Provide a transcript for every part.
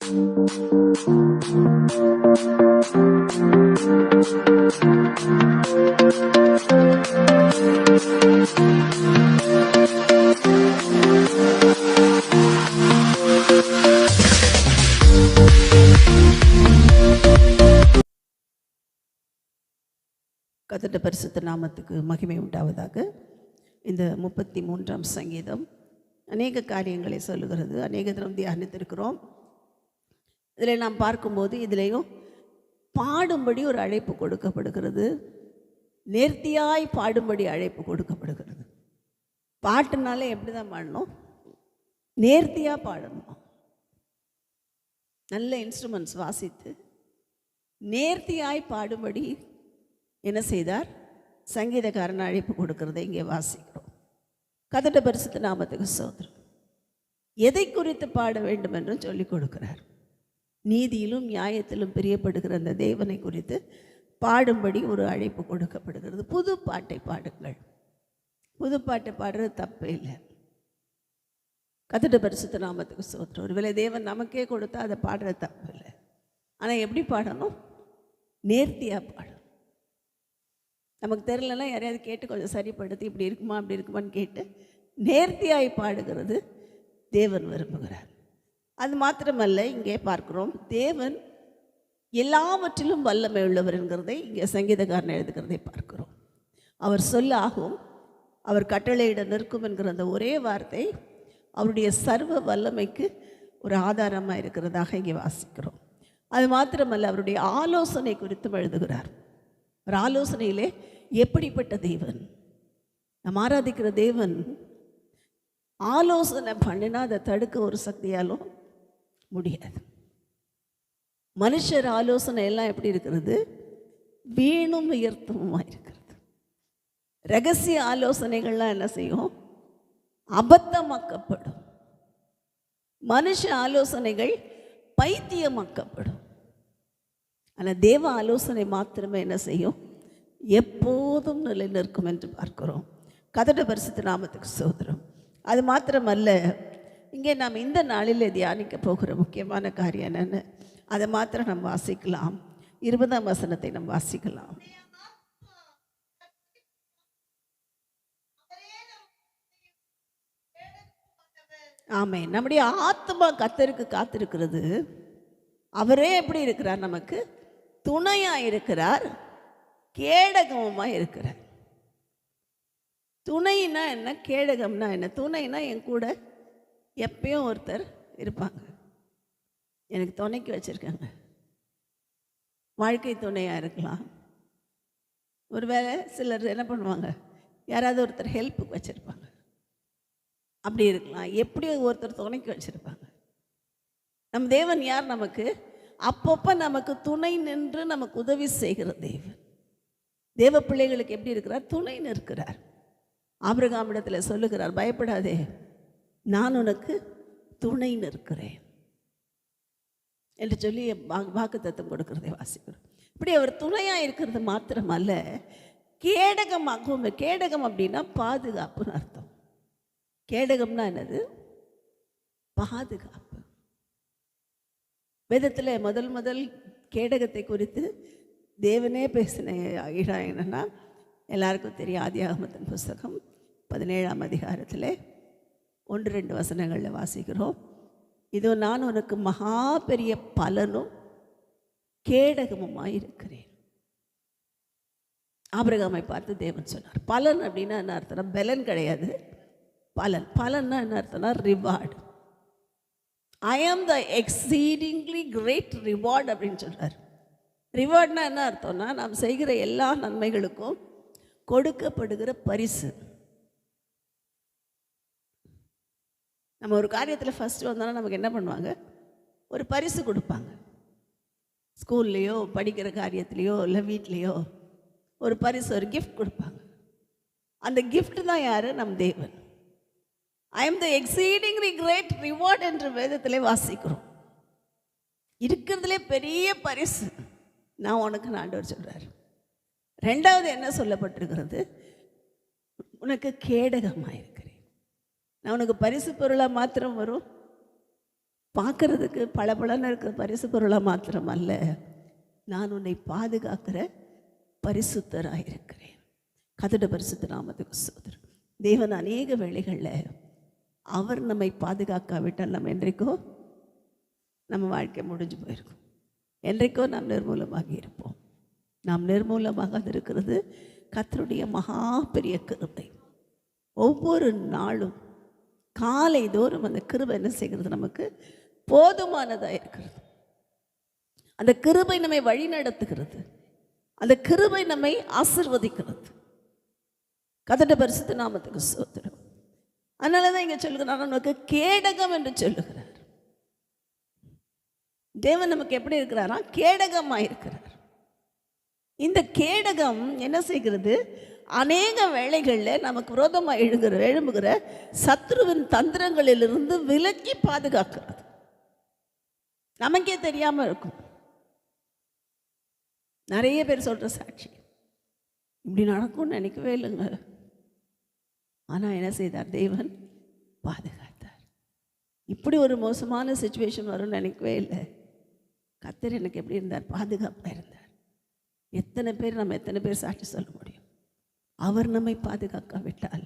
கர்த்தருடைய பரிசுத்த நாமத்துக்கு மகிமை உண்டாவதாக. இந்த 33ஆம் சங்கீதம் அநேக காரியங்களை சொல்லுகிறது. அநேக தினம் தியானித்திருக்கிறோம். இதில் நாம் பார்க்கும்போது இதிலேயும் பாடும்படி ஒரு அழைப்பு கொடுக்கப்படுகிறது. நேர்த்தியாய் பாடும்படி அழைப்பு கொடுக்கப்படுகிறது. பாட்டுனாலே எப்படி தான் பாடணும்? நேர்த்தியாக பாடணும். நல்ல இன்ஸ்ட்ருமெண்ட்ஸ் வாசித்து நேர்த்தியாய் பாடும்படி என்ன செய்தார்? சங்கீதக்காரன் அழைப்பு கொடுக்கிறதை இங்கே வாசிக்கிறோம். கர்த்தருடைய பரிசுத்த நாமத்துக்கு ஸ்தோத்திரம். எதை குறித்து பாட வேண்டும் என்றும் சொல்லிக் கொடுக்கிறார். நீதியிலும் நியாயத்திலும் பிரியப்படுகிற அந்த தேவனை குறித்து பாடும்படி ஒரு அழைப்பு கொடுக்கப்படுகிறது. புது பாட்டை பாடுங்கள். புது பாட்டை பாடுறது தப்பே இல்லை. கர்த்தருடைய பரிசுத்த நாமத்துக்கு ஸ்தோத்திரம். ஒருவேளை தேவன் நமக்கே கொடுத்தா அதை பாடுறது தப்பு இல்லை. ஆனால் எப்படி பாடணும்? நேர்த்தியாக பாடணும். நமக்கு தெரியலன்னா யாரையாவது கேட்டு கொஞ்சம் சரிப்படுத்தி இப்படி இருக்குமா அப்படி இருக்குமான்னு கேட்டு நேர்த்தியாய் பாடுகிறது தேவன் விரும்புகிறார். அது மாத்திரமல்ல, இங்கே பார்க்கிறோம் தேவன் எல்லாவற்றிலும் வல்லமை உள்ளவர் என்கிறதை இங்கே சங்கீதக்காரன் எழுதுகிறதை பார்க்கிறோம். அவர் சொல்ல ஆகும், அவர் கட்டளையிட நிற்கும் என்கிற அந்த ஒரே வார்த்தை அவருடைய சர்வ வல்லமைக்கு ஒரு ஆதாரமாக இருக்கிறதாக இங்கே வாசிக்கிறோம். அது மாத்திரமல்ல, அவருடைய ஆலோசனை குறித்தும் எழுதுகிறார். ஒரு ஆலோசனையிலே எப்படிப்பட்ட தேவன் நாம் ஆராதிக்கிற தேவன் ஆலோசனை பண்ணினா அதை தடுக்க ஒரு சக்தியாலும் முடியாது. மனுஷர் ஆலோசனை எல்லாம் எப்படி இருக்கிறது? வீணும் உயர்த்தமுமா இருக்கிறது. ரகசிய ஆலோசனைகள்லாம் என்ன செய்யும்? அபத்தமாக்கப்படும். மனுஷ ஆலோசனைகள் பைத்தியமாக்கப்படும். ஆனால் தேவ ஆலோசனை மாத்திரமே என்ன செய்யும்? எப்போதும் நிலை நிற்கும் என்று பார்க்கிறோம். கர்த்தருடைய பரிசுத்த நாமத்துக்கு ஸ்தோத்திரம். அது மாத்திரமல்ல, இங்கே நாம் இந்த நாளில் தியானிக்க போகிற முக்கியமான காரியம் என்னென்னு அதை மாத்திரம் நம்ம வாசிக்கலாம். 20ஆம் வசனத்தை நம்ம வாசிக்கலாம். ஆமென். நம்முடைய ஆத்மா கர்த்தருக்கு காத்திருக்கிறது. அவரே எப்படி இருக்கிறார்? நமக்கு துணையாக இருக்கிறார், கேடகமாக இருக்கிறார். துணைனா என்ன, கேடகம்னா என்ன? துணைனா என் கூட எப்பயும் ஒருத்தர் இருப்பாங்க, எனக்கு துணைக்கு வச்சுருக்காங்க. வாழ்க்கை துணையாக இருக்கலாம். ஒருவேளை சிலர் என்ன பண்ணுவாங்க, யாராவது ஒருத்தர் ஹெல்ப்புக்கு வச்சுருப்பாங்க, அப்படி இருக்கலாம். எப்படி ஒருத்தர் துணைக்கு வச்சுருப்பாங்க. நம் தேவன் யார்? நமக்கு அப்பப்போ நமக்கு துணை நின்று நமக்கு உதவி செய்கிற தேவன். தேவ பிள்ளைகளுக்கு எப்படி இருக்கிறார்? துணை நிற்கிறார். ஆபிரகாமிடத்தில் சொல்லுகிறார், பயப்படாதே, நான் உனக்கு துணை நிற்கிறேன் என்று சொல்லி வாக்குத்தத்தம் கொடுக்கிறதை வாசிக்கிறோம். இப்படி அவர் துணையாக இருக்கிறது மாத்திரமல்ல, கேடகமாகவும். கேடகம் அப்படின்னா பாதுகாப்புன்னு அர்த்தம். கேடகம்னா என்னது? பாதுகாப்பு. வேதத்தில் முதல் கேடகத்தை குறித்து தேவனே பேசின இடம் என்னன்னா, எல்லாருக்கும் தெரியும். ஆதியாகமத்தின் புஸ்தகம் 17ஆம் அதிகாரத்தில் 1-2 வசனங்களில் வாசிக்கிறோம். இதோ நான் உனக்கு மகா பெரிய பலனும் கேடகமுமாய் இருக்கிறேன். ஆபிரகாமை பார்த்து தேவன் சொன்னார். பலன் அப்படின்னா என்ன அர்த்தம்னா பலன் கிடையாது, பலன். பலன்னா என்ன அர்த்தம்னா ரிவார்டு. ஐ ஆம் த எக்ஸீடிங்லி கிரேட் ரிவார்டு அப்படின்னு சொல்கிறார். ரிவார்ட்னா என்ன அர்த்தம்னா நாம் செய்கிற எல்லா நன்மைகளுக்கும் கொடுக்கப்படுகிற பரிசு. நம்ம ஒரு காரியத்தில் ஃபஸ்ட்டு வந்தோன்னா நமக்கு என்ன பண்ணுவாங்க? ஒரு பரிசு கொடுப்பாங்க. ஸ்கூல்லையோ படிக்கிற காரியத்துலேயோ இல்லை வீட்லேயோ ஒரு பரிசு, ஒரு கிஃப்ட் கொடுப்பாங்க. அந்த கிஃப்ட் தான் யார்? நம் தேவன். I am the exceedingly great reward என்று வேதத்திலே வாசிக்கிறோம். இருக்கிறதுலே பெரிய பரிசு நான் உனக்கு ஆண்டவர் சொல்கிறார். ரெண்டாவது என்ன சொல்லப்பட்டிருக்கிறது? உனக்கு கேடகமாக இருக்கிறேன். நான் உனக்கு பரிசு பொருளாக மாத்திரம் வரும், பார்க்கறதுக்கு பளபளன்னு இருக்கிற பரிசு பொருளாக மாத்திரம் அல்ல, நான் உன்னை பாதுகாக்கிற பரிசுத்தராக இருக்கிறேன். கர்த்தருடைய பரிசுத்த நாமத்துக்கு ஸ்தோத்திரம். தேவன் அநேக வேளைகளில் அவர் நம்மை பாதுகாக்காவிட்டால் நம்ம என்றைக்கோ நம்ம வாழ்க்கை முடிஞ்சு போயிருக்கும். என்றைக்கோ நாம் நிர்மூலமாகி இருப்போம். நாம் நிர்மூலமாக இருக்கிறது கர்த்தருடைய மகா பெரிய கிருபை. ஒவ்வொரு நாளும் காலை தோறும் அந்த கிருபை என்ன செய்கிறது? நமக்கு போதுமானதாக இருக்கிறது. அந்த கிருபை நம்மை வழி நடத்துகிறது. அந்த கிருபை நம்மை ஆசீர்வதிக்கிறது. கர்த்தருடைய பரிசுத்த நாமத்துக்கு ஸ்தோத்திரம். அதனால தான் இங்கே சொல்லுகிறார், நமக்கு கேடகம் என்று சொல்லுகிறார். தேவன் நமக்கு எப்படி இருக்கிறாரா? கேடகமாக இருக்கிறார். இந்த கேடகம் என்ன செய்கிறது? அநேக வேளைகளில் நமக்கு விரோதமாக எழும்புகிற சத்ருவின் தந்திரங்களிலிருந்து விலக்கி பாதுகாக்கிறது. நமக்கே தெரியாமல் இருக்கும். நிறைய பேர் சொல்கிற சாட்சி, இப்படி நடக்கும்னு நினைக்கவே இல்லைங்க, ஆனால் என்ன செய்தார்? தேவன் பாதுகாத்தார். இப்படி ஒரு மோசமான சுச்சுவேஷன் வரும்னு நினைக்கவே இல்லை. கர்த்தர் எனக்கு எப்படி இருந்தார்? பாதுகாப்பாக இருந்தார். எத்தனை பேர் சாட்சி சொல்ல முடியும்? அவர் நம்மை பாதுகாக்காவிட்டால்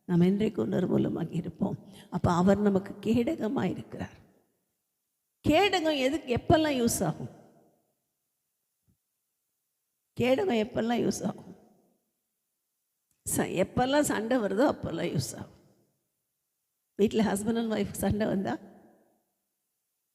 நாம் என்றைக்கும் நிர்மூலமாகி இருப்போம். அப்போ அவர் நமக்கு கேடகமாக இருக்கிறார். கேடகம் எப்பெல்லாம் யூஸ் ஆகும்? கேடகம் எப்பெல்லாம் யூஸ் ஆகும்? எப்பெல்லாம் சண்டை வருதோ அப்போல்லாம் யூஸ் ஆகும். வீட்டில் ஹஸ்பண்ட் அண்ட் ஒய்ஃப் சண்டை வந்தால்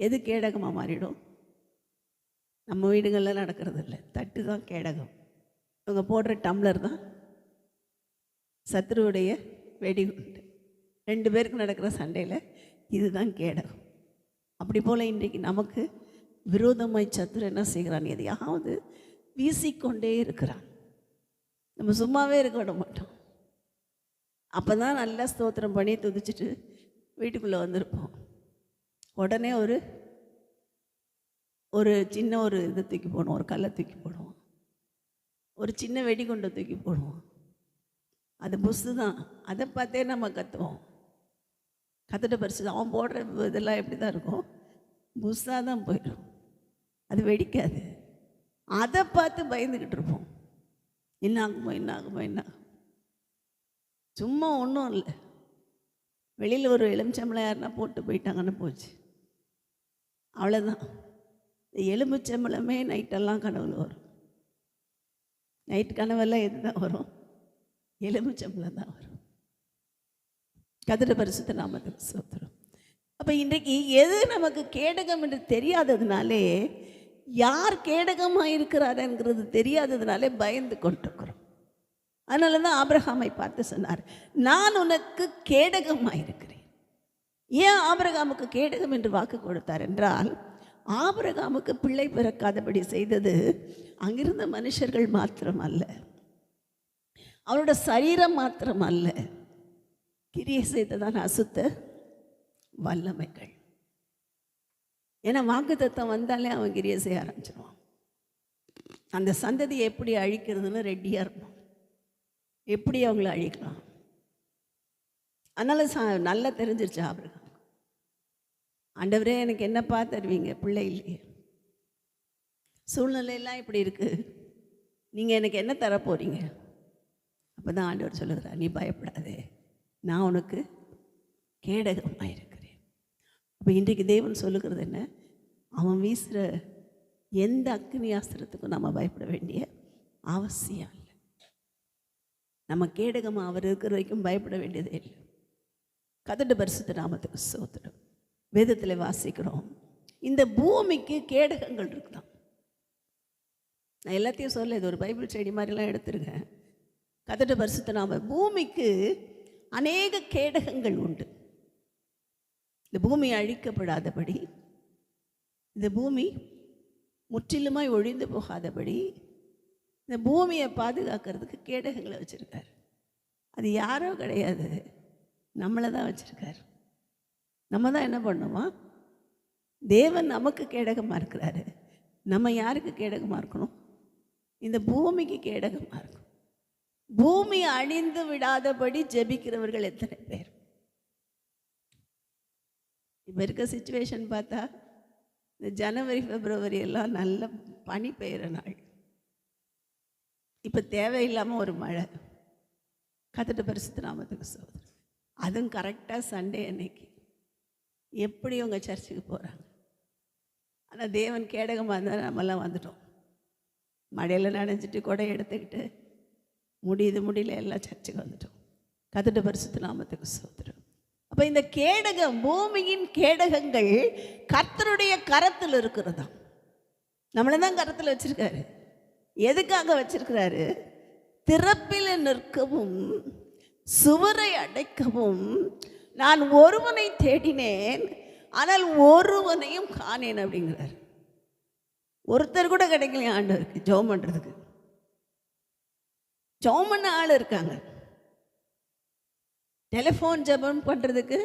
எது கேடகமாக மாறிடும்? நம்ம வீடுகளில் நடக்கிறது இல்லை. தட்டு தான் கேடகம். இவங்க போடுற டம்ளர் தான் சத்ருவுடைய வெடிகுண்டு. 2 பேருக்கு நடக்கிற சண்டையில் இதுதான் கேடகம். அப்படி போல் இன்றைக்கு நமக்கு விரோதமாய் சத்ரு என்ன செய்கிறான்? எதையாவது வீசிக்கொண்டே இருக்கிறான். நம்ம சும்மாவே இருக்க விட மாட்டோம். அப்போ தான் நல்லா ஸ்தோத்திரம் பண்ணி துதிச்சுட்டு வீட்டுக்குள்ளே வந்திருப்போம். உடனே ஒரு சின்ன இதை தூக்கி போடுவோம், ஒரு கல்லை தூக்கி போடுவோம், ஒரு சின்ன வெடிகுண்டை தூக்கி போடுவோம். அது புஸ்ஸு தான். அதை பார்த்தே நம்ம கற்றுவோம். கற்றுட்ட பரிசு அவன் போடுற இதெல்லாம் எப்படி தான் இருக்கும்? புஸ்ஸாக தான் போயிடும், அது வெடிக்காது. அதை பார்த்து பயந்துக்கிட்டு இருப்போம். என்ன ஆகுமோ. சும்மா ஒன்றும் இல்லை. வெளியில் ஒரு எலுமிச்சம்பழம் யாருன்னா போட்டு போயிட்டாங்கன்னு போச்சு, அவ்வளோதான். எலுமிச்சம்பழமே நைட்டெல்லாம் கனவுல வரும். நைட் கனவெல்லாம் எது தான் வரும்? எலுமிச்சம்பழம் தான் வரும். கர்த்தருடைய பரிசுத்த நாமத்துக்கு ஸ்தோத்திரம். அப்போ இன்றைக்கு எது நமக்கு கேடகம் என்று தெரியாததுனாலே, யார் கேடகமாக இருக்கிறாருங்கிறது தெரியாததுனாலே பயந்து கொண்டிருக்கிறோம். அதனால தான் ஆபிரகாமை பார்த்து சொன்னார், நான் உனக்கு கேடகமாக இருக்கிறேன். ஏன் ஆபிரகாமுக்கு கேடகம் என்று வாக்கு கொடுத்தார் என்றால், ஆபிரகாமுக்கு பிள்ளை பிறக்காதபடி செய்தது அங்கிருந்த மனுஷர்கள் மாத்திரம் அல்ல, அவரோட சரீரம் மாத்திரம் அல்ல, கிரியை செய்ததான் அசுத்த வல்லமைகள். ஏன்னா வாக்குத்தத்தம் வந்தாலே அவன் கிரியை செய்ய ஆரம்பிச்சிருவான். அந்த சந்ததியை எப்படி அழிக்கிறதுன்னு ரெடியாக இருப்பான். எப்படி அவங்கள அழிக்கலாம். அதனால் நல்லா தெரிஞ்சிருச்சு ஆபிரகாம். ஆண்டவரே எனக்கு என்னப்பா தருவீங்க? பிள்ளை இல்லையே, சூழ்நிலையெல்லாம் இப்படி இருக்குது, நீங்கள் எனக்கு என்ன தர போகிறீங்க? அப்போ தான் ஆண்டவர் சொல்லுகிறார், நீ பயப்படாதே, நான் உனக்கு கேடகமாக இருக்கிறேன். அப்போ இன்றைக்கு தேவன் சொல்லுகிறது என்ன? அவன் வீசுகிற எந்த அக்னி ஆஸ்திரத்துக்கும் நம்ம பயப்பட வேண்டிய அவசியம் இல்லை. நம்ம கேடகமாக அவர் இருக்கிற வரைக்கும் பயப்பட வேண்டியதே இல்லை. கர்த்தருடைய பரிசுத்த நாமத்துக்கு ஸ்தோத்திரம். வேதத்தில் வாசிக்கிறோம், இந்த பூமிக்கு கேடகங்கள் இருக்குதான். நான் எல்லாத்தையும் சொல்ல, இது ஒரு பைபிள் செடி மாதிரிலாம் எடுத்துருக்கேன். கர்த்தருடைய பரிசுத்த நாம, பூமிக்கு அநேக கேடகங்கள் உண்டு. இந்த பூமி அழிக்கப்படாதபடி, இந்த பூமி முற்றிலுமாய் ஒழிந்து போகாதபடி, இந்த பூமியை பாதுகாக்கிறதுக்கு கேடகங்களை வச்சுருக்கார். அது யாரோ கிடையாது, நம்மளை தான் வச்சுருக்கார். நம்ம தான் என்ன பண்ணுமா? தேவன் நமக்கு கேடகமாக இருக்கிறாரு. நம்ம யாருக்கு கேடகமாக இருக்கணும்? இந்த பூமிக்கு கேடகமாக இருக்கணும். பூமி அழிந்து விடாதபடி ஜெபிக்கிறவர்கள் எத்தனை பேர்? இப்போ இருக்க சுச்சுவேஷன் பார்த்தா இந்த ஜனவரி பிப்ரவரி எல்லாம் நல்ல பனி பெய்கிற நாள். இப்போ தேவையில்லாமல் ஒரு மழை. கர்த்தருடைய பரிசுத்த நாமத்துக்கு ஸ்தோத்திரம். அதுவும் கரெக்டாக சண்டே அன்னைக்கு எப்படி உங்கள் சர்ச்சுக்கு போகிறாங்க. ஆனால் தேவன் கேடகமாக இருந்தால் நம்மெல்லாம் வந்துட்டோம். மழையில் நனைஞ்சிட்டு கொடை எடுத்துக்கிட்டு முடியல எல்லாம் சர்ச்சுக்கு வந்துட்டோம். கர்த்தருடைய பரிசுத்த நாமத்துக்கு ஸ்தோத்திரம். அப்போ இந்த கேடகம், பூமியின் கேடகங்கள் கர்த்தருடைய கரத்தில் இருக்கிறதா. நம்மளை தான் கரத்தில் வச்சிருக்காரு. எதுக்காக வச்சிருக்கிறாரு? திறப்பில் நிற்கவும் சுவரை அடைக்கவும் நான் ஒருவனை தேடினேன், ஆனால் ஒருவனையும் காணேன் அப்படிங்கிறார். ஒருத்தர் கூட கிடைக்கலையா ஆண்டவருக்கு ஜெபம் பண்ணுறதுக்கு? ஜெபம் பண்ண ஆள் இருக்காங்க. டெலிஃபோன் ஜெபம் பண்ணுறதுக்கு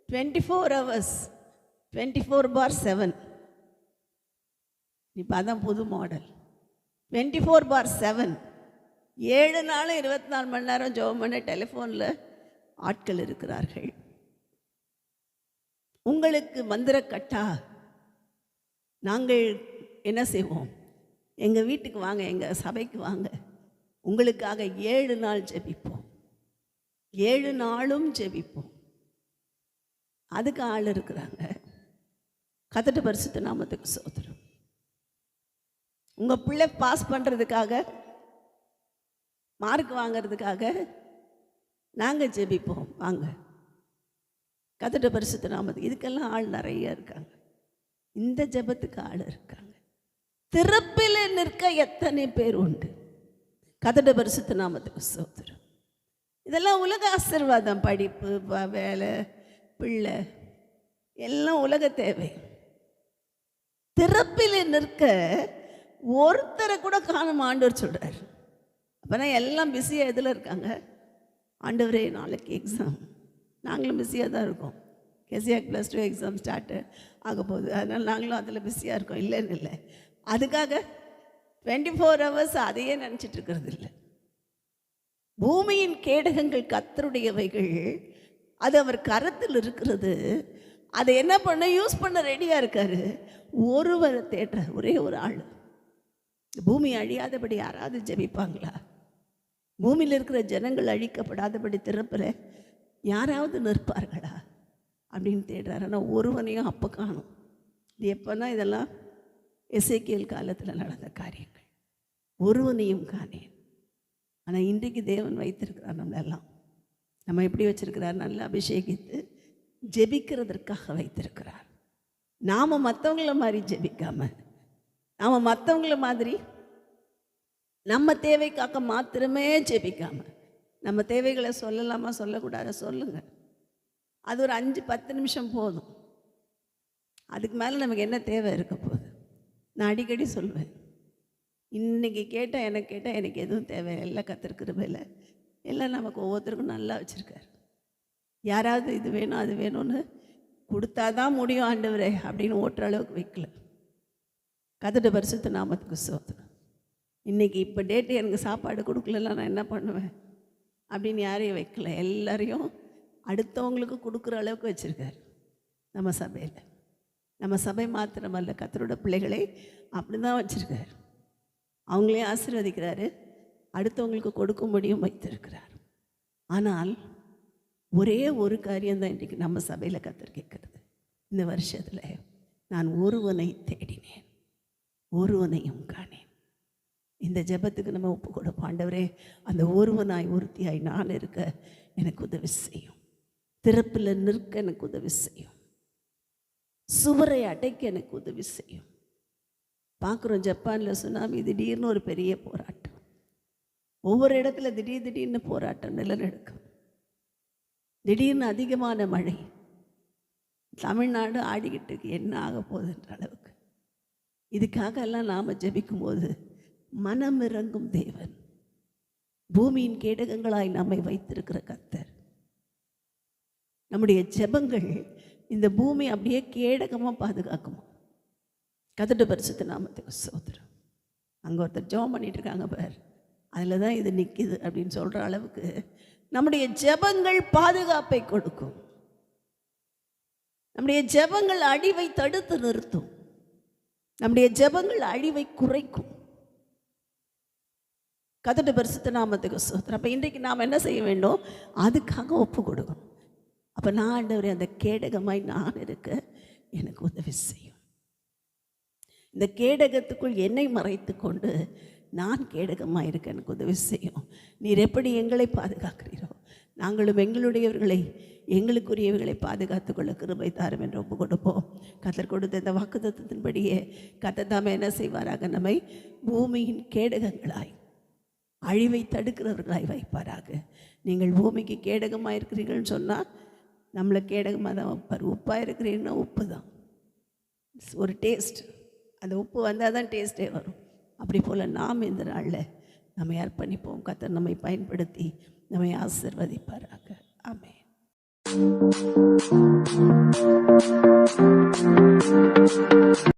24 hours 24/7. இப்போ அதான் புது மாடல். 24/7 7 நாளும் 24 மணி நேரம் ஜெபம் பண்ண டெலிஃபோனில் ஆட்கள் இருக்கிறார்கள். உங்களுக்கு மந்திரக்கட்டா? நாங்கள் என்ன செய்வோம்? எங்கள் வீட்டுக்கு வாங்க, எங்கள் சபைக்கு வாங்க, உங்களுக்காக 7 நாள் ஜெபிப்போம், 7 நாளும் ஜெபிப்போம். அதுக்கு ஆள் இருக்கிறாங்க. கர்த்தருடைய பரிசுத்த நாமத்துக்கு ஸ்தோத்திரம். உங்கள் பிள்ளை பாஸ் பண்ணுறதுக்காக, மார்க் வாங்கிறதுக்காக நாங்கள் ஜெபிப்போம், வாங்க. கர்த்தருடைய பரிசுத்த நாமத்துக்கு இதுக்கெல்லாம் ஆள் நிறைய இருக்காங்க. இந்த ஜெபத்துக்கு ஆள் இருக்காங்க. திறப்பில் நிற்க எத்தனை பேர் உண்டு. கர்த்தருடைய பரிசுத்த நாமத்துக்கு ஸ்தோத்திரம். இதெல்லாம் உலக ஆசீர்வாதம். படிப்பு, வேலை, பிள்ளை எல்லாம் உலக தேவை. திறப்பில் நிற்க ஒருத்தரை கூட காணும் ஆண்டவர் சொல்கிறார். அப்போனா எல்லாம் பிஸியாக எதில் இருக்காங்க? ஆண்டவரே நாளைக்கு எக்ஸாம், நாங்களும் பிஸியாக தான் இருக்கோம். கேசிஆக் +2 எக்ஸாம் ஸ்டார்ட்டு ஆக போகுது, அதனால் நாங்களும் அதில் பிஸியாக இருக்கோம். இல்லைன்னு இல்லை, அதுக்காக 24 hours அதையே நினச்சிட்டு இருக்கிறது இல்லை. பூமியின் கேடகங்கள் கர்த்தருடையவைகள், அது அவர் கரத்தில் இருக்கிறது. அதை என்ன பண்ண, யூஸ் பண்ண ரெடியாக இருக்காரு. ஒருவரை தேடுற ஒரே ஒரு ஆள். பூமி அழியாதபடி யாராவது ஜெபிப்பாங்களா? பூமியில் இருக்கிற ஜனங்கள் அழிக்கப்படாதபடி திறப்பில் யாராவது நிற்பார்களா அப்படின்னு தேடுறாரு. ஆனால் ஒருவனையும் அப்போ காணும். இது எப்போனா, இதெல்லாம் எசேக்கியேல் காலத்தில் நடந்த காரியங்கள். ஒருவனையும் காணேன். ஆனால் இன்றைக்கு தேவன் வைத்திருக்கிறார் நம்மளெல்லாம். நம்ம எப்படி வச்சிருக்கிறார்? நல்லா அபிஷேகித்து ஜெபிக்கிறதற்காக வைத்திருக்கிறார். நாம் மற்றவங்கள மாதிரி ஜெபிக்காமல், நாம் மற்றவங்கள மாதிரி நம்ம தேவைக்காக மாத்திரமே ஜெபிக்காமல், நம்ம தேவைகளை சொல்லலாமா சொல்லக்கூடாது? சொல்லுங்கள். அது ஒரு 5-10 நிமிஷம் போதும். அதுக்கு மேலே நமக்கு என்ன தேவை இருக்க போகுது? நான் அடிக்கடி சொல்வேன், இன்றைக்கி கேட்டால் எனக்கு எதுவும் தேவை இல்லை. கர்த்தர் கிருபையில் எல்லாம் நமக்கு ஒவ்வொருத்தருக்கும் நல்லா வச்சுருக்காரு. யாராவது இது வேணும் அது வேணும்னு கொடுத்தா தான் முடியும் ஆண்டவரே அப்படின்னு ஓட்டுற அளவுக்கு வைக்கல. கர்த்தருடைய பரிசுத்த நாமத்துக்கு ஸ்தோத்திரம். இன்றைக்கி இப்போ டேட்டு எனக்கு சாப்பாடு கொடுக்கலன்னா நான் என்ன பண்ணுவேன் அப்படின்னு யாரையும் வைக்கல. எல்லாரையும் அடுத்தவங்களுக்கு கொடுக்குற அளவுக்கு வச்சுருக்காரு நம்ம சபையில். நம்ம சபை மாத்திரமல்ல, கர்த்தரோட பிள்ளைகளை அப்படி தான் வச்சுருக்காரு. அவங்களையும் ஆசீர்வதிக்கிறாரு, அடுத்தவங்களுக்கு கொடுக்கும்படியும் வைத்திருக்கிறார். ஆனால் ஒரே ஒரு காரியம்தான் இன்றைக்கு நம்ம சபையில் கர்த்தர் கேட்குறது. இந்த வருஷத்தில் நான் ஒருவனை தேடினேன், ஒருவனையும் காணேன். இந்த ஜெபத்துக்கு நம்ம ஒப்பு கொடுப்போம். ஆண்டவரே, அந்த ஒருவனாய் ஒருத்தியாய் நான் இருக்க எனக்கு உதவி செய்யும். திறப்பில் நிற்க எனக்கு உதவி செய்யும். சுவரை அடைக்க எனக்கு உதவி செய்யும். பார்க்குறோம், ஜப்பானில் சுனாமி, திடீர்னு ஒரு பெரிய போராட்டம். ஒவ்வொரு இடத்துல திடீர்னு போராட்டம், நிலநடுக்கம், திடீர்னு அதிகமான மழை. தமிழ்நாடு ஆடிக்கிட்டு இருக்கு, என்ன ஆக போகுதுன்ற அளவுக்கு. இதுக்காக எல்லாம் நாம் ஜெபிக்கும்போது மனம் இறங்கும் தேவன், பூமியின் கேடகங்களாய் நம்மை வைத்திருக்கிற கர்த்தர். நம்முடைய ஜெபங்கள் இந்த பூமி அப்படியே கேடகமாக பாதுகாக்குமா. கர்த்தருடைய பரிசுத்த நாமத்துக்கு ஸ்தோத்திரம். அங்கே ஒருத்தர் ஜெபம் பண்ணிட்டு இருக்காங்க பார், அதில் தான் இது நிற்கிது அப்படின்னு சொல்கிற அளவுக்கு நம்முடைய ஜெபங்கள் பாதுகாப்பை கொடுக்கும். நம்முடைய ஜெபங்கள் அழிவை தடுத்து நிறுத்தும். நம்முடைய ஜெபங்கள் அழிவை குறைக்கும். கர்த்தருடைய பரிசுத்த நாமத்துக்கு ஸ்தோத்திரம். அப்போ இன்றைக்கு நாம் என்ன செய்ய வேண்டும்? அதுக்காக ஒப்பு கொடுக்கணும். அப்போ நான் ஆண்டவரே அந்த கேடகமாய் நான் இருக்க எனக்கு உதவி செய்யும். இந்த கேடகத்துக்குள் என்னை மறைத்து கொண்டு நான் கேடகமாக இருக்க எனக்கு உதவி செய்யும். நீர் எப்படி எங்களை பாதுகாக்கிறீரோ நாங்களும் எங்களுடையவர்களை எங்களுக்குரியவர்களை பாதுகாத்து கொள்ள கிருபை தாரும் என்று ஒப்பு கொடுப்போம். கர்த்தர் கொடுத்த இந்த வாக்குத்தத்தத்தின்படியே கர்த்தர் தாமே என்ன செய்வாராக? நம்மை பூமியின் கேடகங்களாய் அழிவை தடுக்கிறவர்களாய் வைப்பாராக. நீங்கள் பூமிக்கு கேடகமாக இருக்கிறீர்கள்னு சொன்னால் நம்மளை கேடகமாக தான் வைப்பார். உப்பாக இருக்கிறீங்கன்னா உப்பு தான், ஒரு டேஸ்ட். அந்த உப்பு வந்தால் தான் டேஸ்ட்டே வரும். அப்படி போல் நாம் இந்த நாளில் நம்மை அர்ப்பணிப்போம். கர்த்தர் நம்மை பயன்படுத்தி நம்மை ஆசீர்வதிப்பாராக. ஆமென்.